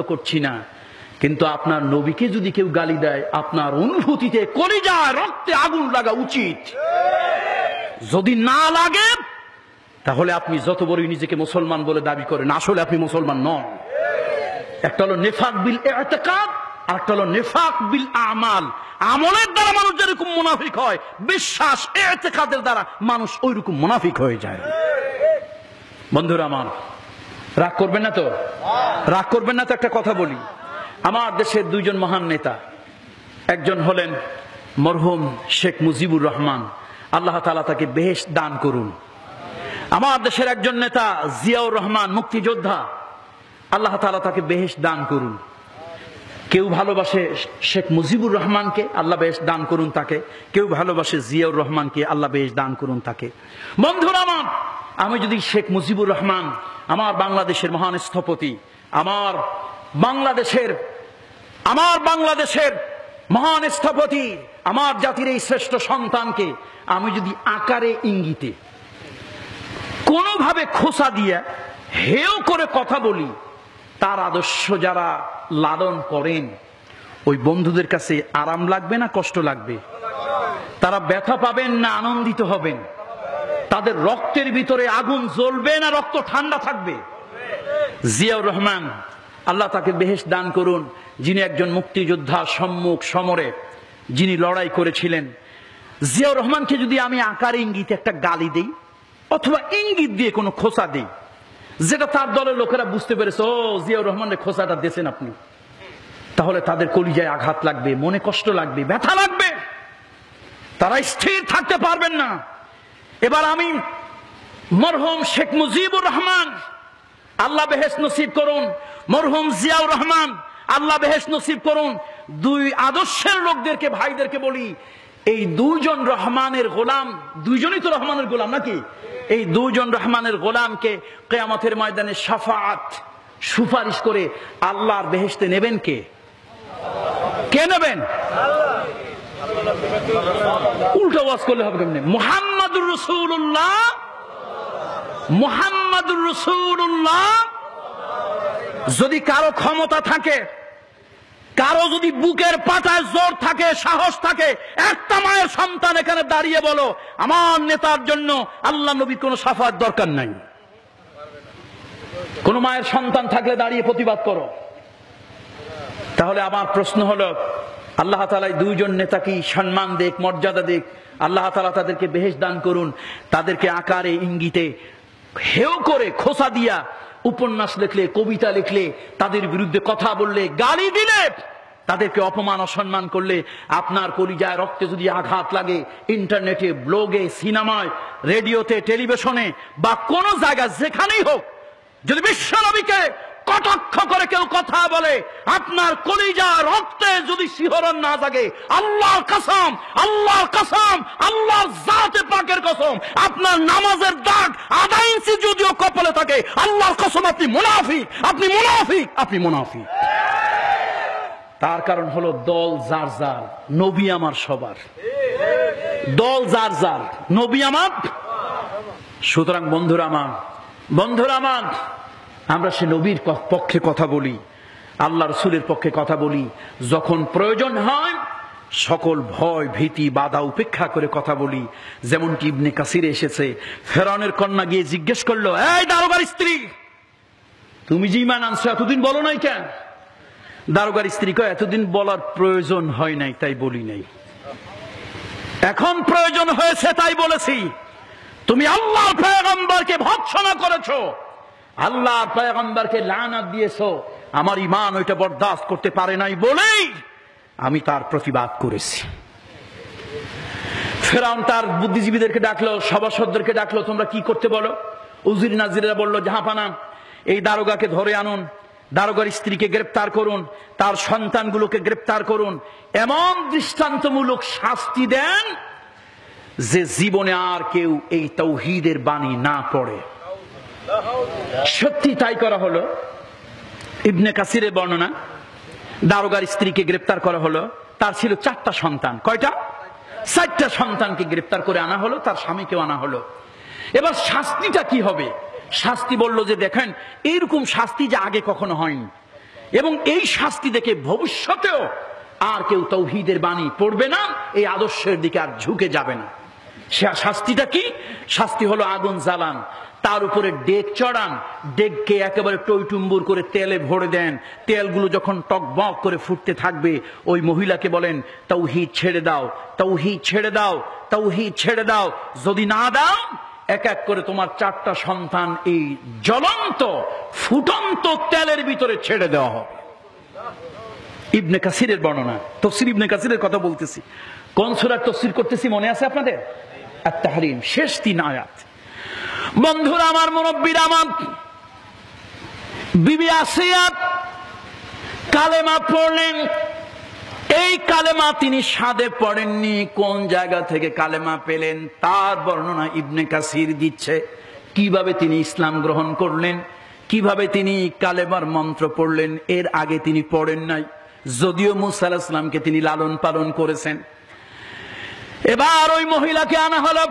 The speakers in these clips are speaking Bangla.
করছি না, কিন্তু আপনার নবীকে যদি কেউ গালি দেয় আপনার অনুভূতিতে কলিজায় রক্তে আগুন লাগা উচিত। যদি না লাগে তাহলে আপনি যত বড়ই নিজেকে মুসলমান বলে দাবি করেন, আসলে আপনি মুসলমান নন। একটা হলো নেফাক বিল ইতিকাদ, আর একটা হলো নেফাক বিল আমাল। আমলের দ্বারা মানুষ যেরকম মুনাফিক হয়, বিশ্বাস ইতিকাদের দ্বারা মানুষ ওইরকম মুনাফিক হয়ে যায়। বন্ধুরা আমার, রাগ করবেন না তো? রাগ করবেন না তো? একটা কথা বলি, আমার দেশের দুইজন মহান নেতা, একজন হলেন মরহুম শেখ মুজিবুর রহমান, আল্লাহ তাআলা তাকে বেহেশত দান করুন। আমার দেশের একজন নেতা জিয়াউর রহমান, মুক্তিযোদ্ধা, আল্লাহ তাআলা তাকে বেহেশত দান করুন। কেউ ভালোবাসে শেখ মুজিবুর রহমানকে, আল্লাহ বেহেশত দান করুন তাকে। কেউ ভালোবাসে জিয়াউর রহমানকে, আল্লাহ বেহেশত দান করুন তাকে। বন্ধুরা আমার, আমি যদি শেখ মুজিবুর রহমান, আমার বাংলাদেশের মহান স্থপতি, আমার বাংলাদেশের মহান স্থপতি, আমার জাতির এই শ্রেষ্ঠ সন্তানকে আমি যদি আকারে ইঙ্গিতে কোনোভাবে খোঁচা দিয়ে হেয় করে কথা বলি, তার আদর্শ যারা লালন করেন ওই বন্ধুদের কাছে আরাম লাগবে না কষ্ট লাগবে? তারা ব্যথা পাবেন না আনন্দিত হবেন? তাদের রক্তের ভিতরে আগুন জ্বলবে না রক্ত ঠান্ডা থাকবে? জিয়াউর রহমান, আল্লাহ তাকে বেহেশত দান করুন, যিনি একজন মুক্তিযোদ্ধা, সম্মুখ সমরে যিনি লড়াই করেছিলেন। জিয়াউর রহমানকে যদি আমি আকারে ইঙ্গিতে একটা গালি দেই অথবা ইঙ্গিত দিয়ে কোনো খোঁচা দেই, যেটা তার দলের লোকেরা বুঝতে পেরেছে ও জিয়াউর রহমানের খোঁচাটা দিয়েছেন আপনি, তাহলে তাদের কলিজায় আঘাত লাগবে, মনে কষ্ট লাগবে, ব্যথা লাগবে, তারা স্থির থাকতে পারবেন না। এবার আমি মরহুম শেখ মুজিবুর রহমান, আল্লাহ বেহেশত নসিব করুন, মরহুম জিয়াউর রহমান, আল্লাহ বেহেশত নসিব করুন, দুই আদর্শের লোকদেরকে, ভাইদেরকে বলি, এই দুইজন রহমানের গোলাম, দুইজনই তো রহমানের গোলাম নাকি? এই দুইজন রহমানের গোলামকে কিয়ামতের ময়দানে শাফাআত, সুপারিশ করে আল্লাহর বেহেশতে নেবেন কে? কে নেবেন? উল্টো ওয়াজ করলে হবে কেমনে? মুহাম্মাদুর রাসূলুল্লাহ, মুহাম্মাদুর রাসূলুল্লাহ। যদি কারো ক্ষমতা থাকে, কারো যদি বুকের পাটায় জোর থাকে, সাহস থাকে, একটা মায়ের সন্তান এখানে দাঁড়িয়ে বলো আমার নেতার জন্য আল্লাহ নবীর কোনো শাফাত দরকার নাই। কোন মায়ের সন্তান থাকলে দাঁড়িয়ে প্রতিবাদ করো। তাহলে আমার প্রশ্ন হলো, আল্লাহ তাআলা দুইজন নেতাকে সম্মান দেখ, মর্যাদা দেখ, আল্লাহ তাআলা তাদেরকে বেহেশত দান করুন। তাদেরকে আকারে ইঙ্গিতে হেয় করে খোঁচা দিয়া উপন্যাস লিখলে, কবিতা লিখলে, তাদের বিরুদ্ধে কথা বললে, গালি দিলে, তাদেরকে অপমান অসম্মান করলে আপনার কলিজায় রক্তে যদি আঘাত লাগে, ইন্টারনেটে, ব্লগে, সিনেমায়, রেডিওতে, টেলিভিশনে বা কোন জায়গা যেখানেই হোক, যদি বিশ্বনবীকে কটাক্ষ করে কেউ কথা বলে, আপনার কলিজা রক্তে যদি শিহরণ না জাগে, আল্লাহর কসম, আল্লাহর কসম, আল্লাহর জাতে পাকের কসম, আপনার নামাজের দাগ আধা ইঞ্চি যদিও কপালে থাকে, আল্লাহর কসম আপনি মুনাফিক, আপনি মুনাফিক, আপনি মুনাফিক। তার কারণ হলো দল যার যার, নবী আমার সবার। দল যার যার, নবী আমার। সুতরাং বন্ধুরা আমার, আমরা সে নবীর পক্ষে কথা বলি, আল্লাহ রসুলের পক্ষে কথা বলি। যখন প্রয়োজন হয় সকল ভয়, ভীতি, বাধা উপেক্ষা করে কথা বলি। যেমনটি ইবনে কাসিরে এসেছে, ফেরাউনের কন্যা গিয়ে জিজ্ঞেস করলো, এই দারোগার স্ত্রী, তুমি যে ঈমান আনছো এতদিন বলো নাই কেন? দারোগার স্ত্রী কয়, এতদিন বলার প্রয়োজন হয় নাই তাই বলি নাই, এখন প্রয়োজন হয়েছে তাই বলেছি। তুমি আল্লাহর পয়গম্বরকে ভৎসনা করেছো, আল্লাহর পয়গম্বরকে লানাত দিয়েছো, আমার ঈমান ওইটা বরদাস্ত করতে পারে নাই বলেই আমি তার প্রতিবাদ করেছি। ফেরাউন তার বুদ্ধিজীবীদেরকে ডাকলো, সভাসদদেরকে ডাকলো, তোমরা কি করতে বলো? উজির নাজিরা বলল, জাহাপানা এই দারোগাকে ধরে আনুন, দারোগার স্ত্রীকে গ্রেপ্তার করুন, তার সন্তানগুলোকে গ্রেপ্তার করুন, এমন দৃষ্টান্তমূলক শাস্তি দেন যে জীবনে আর কেউ এই তাওহীদের বাণী না পড়ে। সত্যি তাই করা হলো। ইবনে কাসিরের বর্ণনা, দারোগার স্ত্রীকে গ্রেপ্তার করা হলো, তার ছিল 4টা সন্তান। কয়টা? 4টা সন্তানকে গ্রেপ্তার করে আনা হলো, তার স্বামীকেও আনা হলো। এবার শাস্তিটা কি হবে? শাস্তি বলল যে দেখেন, এইরকম শাস্তি যে আগে কখনো হয়নি, এবং এই শাস্তি দেখে ভবিষ্যতেও আর কেউ তাওহীদের বাণী পড়বে না, এই আদর্শের দিকে আর ঝুঁকে যাবে না। শাস্তিটা কি? শাস্তি হলো আগুন জ্বালান, তার উপরে ডেক চড়ান, ডেককে একেবারে টইটুম্বুর করে তেলে ভরে দেন। তেলগুলো যখন টকবক করে ফুটতে থাকবে, ওই মহিলাকে বলেন তাওহীদ ছেড়ে দাও, তাওহীদ ছেড়ে দাও, তাওহীদ ছেড়ে দাও। যদি না দাও, এক এক করে তোমার 4টা সন্তান এই জ্বলন্ত ফুটন্ত তেলের ভিতরে ছেড়ে দেওয়া হবে। ইবনে কাসিরের বর্ণনা, তাফসীর ইবনে কাসিরের কথা বলতেছি। কোন সূরার তাফসীর করতেছি মনে আছে আপনাদের? আত-তাহরীম, শেষ 3 আয়াত। বন্ধুরা আমার, মুরব্বীরা আমার, বিবি আসিয়া কালেমা পড়লেন। এই কালেমা তিনি সাদে পড়েননি, কোন জায়গা থেকে কালেমা পেলেন তার বর্ণনা ইবনে কাসির দিচ্ছে। কিভাবে তিনি ইসলাম গ্রহণ করলেন, কিভাবে তিনি কালেমার মন্ত্র পড়লেন, এর আগে তিনি পড়েন নাই, যদিও মুসা আলাইহিস সালামকে তিনি লালন পালন করেছেন। এবার ওই মহিলাকে আনা হলো,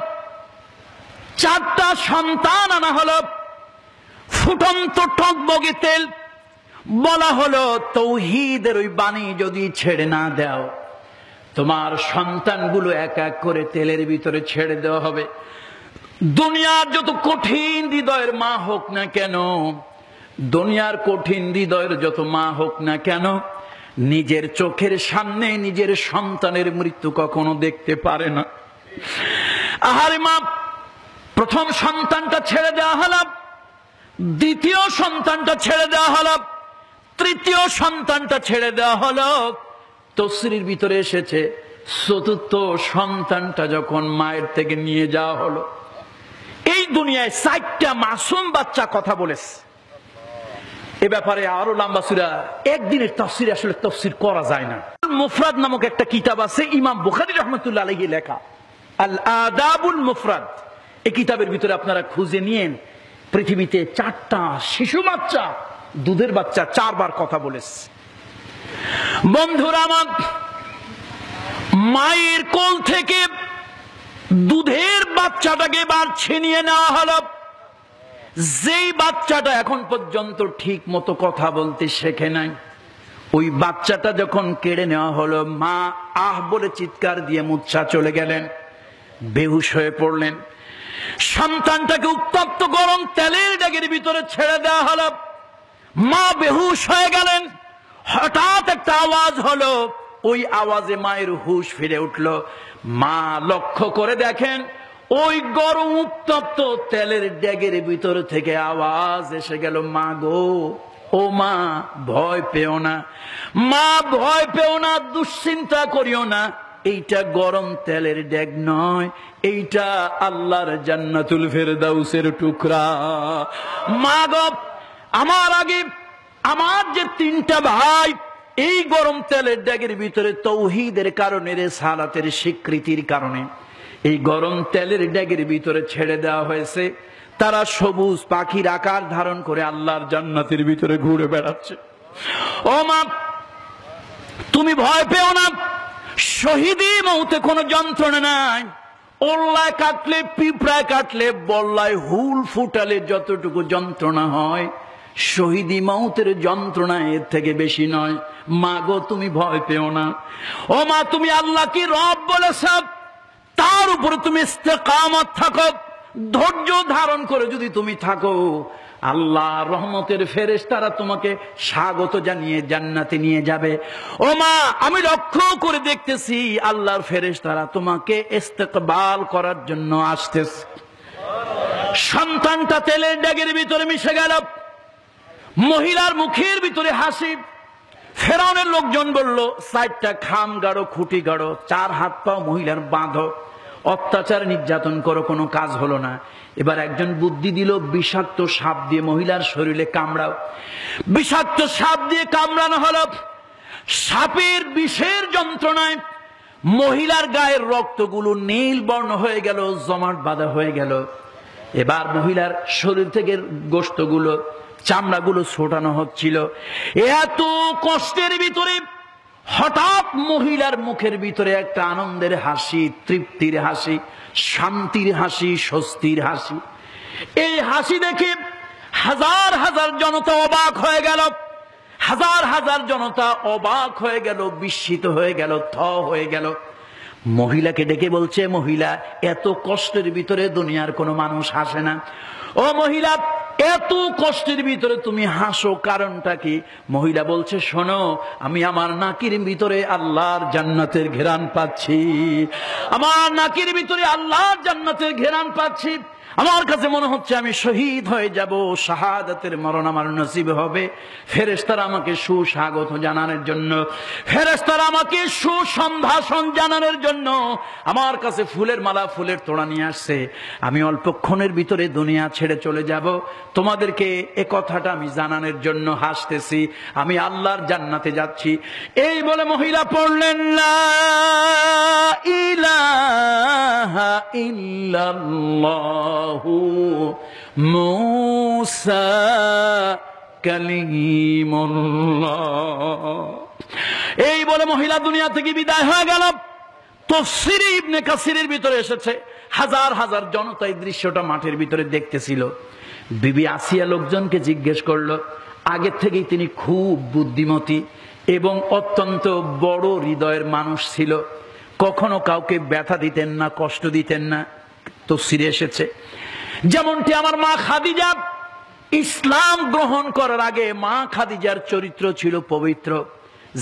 4টা সন্তান আনা হলো, ফুটন্ত টকবগে তেল, বলা হলো তাওহীদের ওই বাণী যদি ছেড়ে না দাও, তোমার সন্তানগুলো এক এক করে তেলের ভিতরে ছেড়ে দেওয়া হবে। দুনিয়ার যত কঠিন হৃদয়ের মা হোক না কেন, দুনিয়ার কঠিন হৃদয়ের যত মা হোক না কেন, নিজের চোখের সামনে নিজের সন্তানের মৃত্যু কখনো দেখতে পারে না। আহারে মা, প্রথম সন্তানটা ছেড়ে দেওয়া হলো, দ্বিতীয় সন্তানটা ছেড়ে দেওয়া হলো, তৃতীয় সন্তানটা ছেড়ে দেওয়া হলো। তাফসীরের ভিতরে এসেছে 4র্থ সন্তানটা যখন মায়ের থেকে নিয়ে যাওয়া হলো, এই দুনিয়ায় 4টা মাসুম বাচ্চা কথা বলেছে। এ ব্যাপারে আরো লম্বা সূরা, একদিনের তাফসীরে আসলে তাফসীর করা যায় না। মুফরাদ নামক একটা কিতাব আছে, ইমাম বুখারী রাহমাতুল্লাহ আলাইহি লেখা, আল আদাবুল মুফরাদ। এই কিতাবের ভিতরে আপনারা খুঁজে নিয়েন, পৃথিবীতে 4টা শিশু বাচ্চা, দুধের বাচ্চা 4 বার কথা বলেছে। বন্ধুরা আমার, মায়ের কোল থেকে দুধের বাচ্চাটাকে এবার ছিনিয়ে নেওয়া হলো। যেই বাচ্চাটা এখন পর্যন্ত ঠিক মতো কথা বলতে শেখে নাই, ওই বাচ্চাটা যখন কেড়ে নেওয়া হলো, মা আহ বলে চিৎকার দিয়ে মূর্ছা চলে গেলেন, বেহুশ হয়ে পড়লেন। সন্তানটাকে উত্তপ্ত গরম তেলের ডেকের ভিতরে ছেড়ে দেওয়া হলো, মা বেহুশ হয়ে গেলেন। হঠাৎ একটা আওয়াজ হলো, ওই আওয়াজে মায়ের হুঁশ ফিরে উঠল। মা লক্ষ্য করে দেখেন, ওই গরম উত্তপ্ত তেলের ডেগের ভিতর থেকে আওয়াজ এসে গেল, মা গো, ও মা, ভয় পেও না, মা ভয় পেও না, দুশ্চিন্তা করিও না, এইটা গরম তেলের ডেগ নয়, এইটা আল্লাহর জান্নাতুল ফেরদাউসের টুকরা। মা গো, আমার আগে আমার যে 3টা ভাই এই গরম তেলের ডেগের ভিতরে তাওহীদের কারণে, রিসালাতের স্বীকৃতির কারণে এই গরম তেলের ডেগের ভিতরে ছেড়ে দেওয়া হয়েছে। তারা সবুজ পাখির আকার ধারণ করে আল্লাহর জান্নাতের ভিতরে ঘুরে বেড়াচ্ছে। ও মা, তুমি ভয় পেও না, শহীদি মউতে কোনো যন্ত্রণা নাই। ওল্লায় কাটলে, পিঁপড়ায় কাটলে, বল্লায় হুল ফুটালে যতটুকু যন্ত্রণা হয়, শহীদি মউতের যন্ত্রণা এর থেকে বেশি নয়। মা গো, তুমি ভয় পেও না। ও মা, তুমি আল্লাহ কি রব বলেছ, তার উপরে তুমি ইস্তেকামত থাকো, ধৈর্য ধারণ করে যদি তুমি থাকো, আল্লাহ রহমতের ফেরেশতারা তোমাকে স্বাগত জানিয়ে জান্নাতে নিয়ে যাবে। ও মা, আমি লক্ষ্য করে দেখতেছি আল্লাহর ফেরেশতারা তোমাকে ইস্তেকবাল করার জন্য আসতেছে। সন্তানটা তেলের ডেগের ভিতরে মিশে গেল, মহিলার মুখের ভিতরে হাসি। ফেরাউনের লোকজন বলল, 4টা খাম গাড়ো, খুঁটি গাড়ো, 4 হাত পাও মহিলার বাঁধো, অত্যাচার নির্যাতন করো, কোনো কাজ হলো না। এবার একজন বুদ্ধি দিল, বিষাক্ত সাপ দিয়ে মহিলার শরীরে কামড়াও। বিষাক্ত সাপ দিয়ে কামড়ানো হলো। সাপের বিষের যন্ত্রণায় মহিলার গায়ের রক্তগুলো নীল বর্ণ হয়ে গেল, জমাট বাঁধা হয়ে গেল। এবার মহিলার শরীর থেকে গোশতগুলো, চামড়াগুলো ছোটানো হচ্ছিল। এত কষ্টের ভিতরে হঠাৎ মহিলার মুখের ভিতরে একটা আনন্দের হাসি, তৃপ্তির হাসি, শান্তির হাসি, স্বস্তির হাসি। এই হাসি দেখে হাজার হাজার জনতা অবাক হয়ে গেল। হাজার হাজার জনতা অবাক হয়ে গেল, বিস্মিত হয়ে গেল, থ হয়ে গেল। মহিলাকে ডেকে বলছে, মহিলা, এত কষ্টের ভিতরে দুনিয়ার কোনো মানুষ হাসে না। ও মহিলা, এত কষ্টের ভিতরে তুমি হাসো, কারণটা কি? মহিলা বলছে, শোনো, আমি আমার নাকির ভিতরে আল্লাহর জান্নাতের ঘেরান পাচ্ছি। আমার নাকির ভিতরে আল্লাহর জান্নাতের ঘেরান পাচ্ছি। আমার কাছে মনে হচ্ছে আমি শহীদ হয়ে যাব, শাহাদাতের মরণ আমার নসিব হবে। ফেরেশতারা আমাকে সুস্বাগত জানানোর জন্য, ফেরেশতারা আমাকে সুসম্ভাষণ জানানোর জন্য আমার কাছে ফুলের মালা, ফুলের তোড়া নিয়ে আসছে। আমি অল্পক্ষণের ভিতরে দুনিয়া ছেড়ে চলে যাব। তোমাদেরকে এ কথাটা আমি জানানোর জন্য হাসতেছি। আমি আল্লাহর জান্নাতে যাচ্ছি। এই বলে মহিলা পড়লেন, লা ইলাহা ইল্লাল্লাহ মুসা কালিমুল্লাহ। এই বলে মহিলা দুনিয়া থেকে বিদায় হয়ে গেল। তাফসীরে ইবনে কাসিরের ভিতরে এসেছে, হাজার হাজার জনতা এই দৃশ্যটা মাঠের ভিতরে দেখতেছিল। বিবি আসিয়া লোকজনকে জিজ্ঞেস করলো। আগের থেকেই তিনি খুব বুদ্ধিমতী এবং অত্যন্ত বড় হৃদয়ের মানুষ ছিল। কখনো কাউকে ব্যথা দিতেন না, কষ্ট দিতেন না। তাফসীরে এসেছে, যেমনটি আমার মা খাদিজা ইসলাম গ্রহণ করার আগে মা খাদিজার চরিত্র ছিল পবিত্র।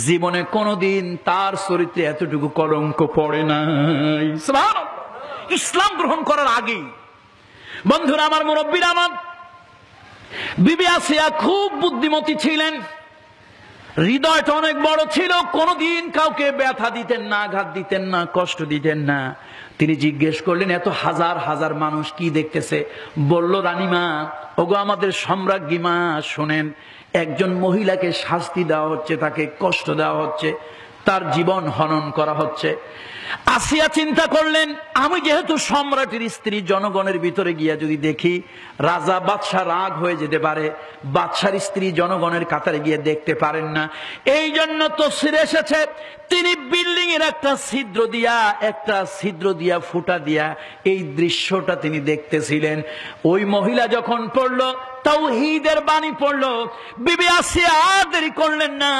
জীবনে কোনোদিন তার চরিত্রে এতটুকু কলঙ্ক পড়ে নাই। সুবহানাল্লাহ। ইসলাম গ্রহণ করার আগে, বন্ধুরা আমার, মুরব্বীরা আমার, বিবি আসিয়া খুব বুদ্ধিমতী ছিলেন। হৃদয়টা অনেক বড় ছিল। কোনোদিন কাউকে ব্যথা দিতেন না, আঘাত দিতেন না, কষ্ট দিতেন না। তিনি জিজ্ঞেস করলেন, এত হাজার হাজার মানুষ কি দেখতেছে? বলল, রানীমা, ওগো আমাদের সম্রাজ্ঞী মা, শোনেন, একজন মহিলাকে শাস্তি দেওয়া হচ্ছে, তাকে কষ্ট দেওয়া হচ্ছে, তার জীবন হনন করা হচ্ছে। আসিয়া চিন্তা করলেন, আমি যেহেতু সম্রাটের স্ত্রী, জনগণের ভিতরে গিয়া যদি দেখি, রাজা বাদশাহ রাগ হয়ে যেতে পারে। বাদশার স্ত্রী জনগণের কাতারে গিয়ে দেখতে পারেন না। এই জন্য তাফসীরে এসেছে, তিনি বিল্ডিং এর একটা ছিদ্র দিয়া ফুটা দিয়া এই দৃশ্যটা তিনি দেখতেছিলেন। ওই মহিলা যখন পড়লো তাওহীদের বাণী পড়লো, বিবি আসিয়া আর দেরি করলেন না।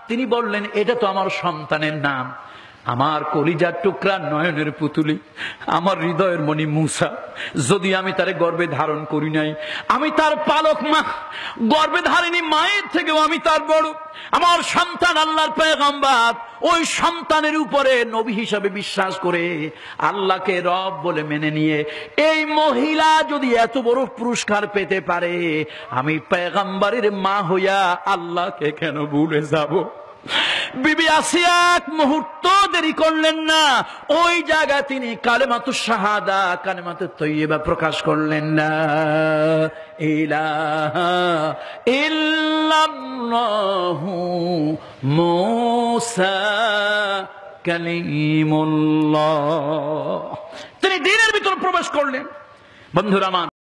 তিনি বললেন, এটা তো আমার সন্তানের নাম, আমার কলিজার টুকরা, নয়নের পুতুলি, আমার হৃদয়ের মণি মুসা। যদি আমি তারে গর্ভে ধারণ করি নাই, আমি তার পালক মা, গর্ভে ধারিনি, মায়ের থেকেও আমি তার বড়। আমার সন্তান আল্লাহর পয়গম্বর। ওই সন্তানের উপরে নবী হিসাবে বিশ্বাস করে, আল্লাহকে রব বলে মেনে নিয়ে এই মহিলা যদি এত বড় পুরস্কার পেতে পারে, আমি পয়গম্বরের মা হইয়া আল্লাহকে কেন ভুলে যাব? বিবি আসিয়া এক মুহূর্ত দেরি করলেন না। ওই জায়গায় তিনি কালেমাতুশ শাহাদা, কালেমাতুত তাইয়্যিবা প্রকাশ করলেন, লা ইলাহা ইল্লাল্লাহু মুসা কালিমুল্লাহ। তিনি দ্বীনের ভিতর প্রবেশ করলেন। বন্ধুরা আমার,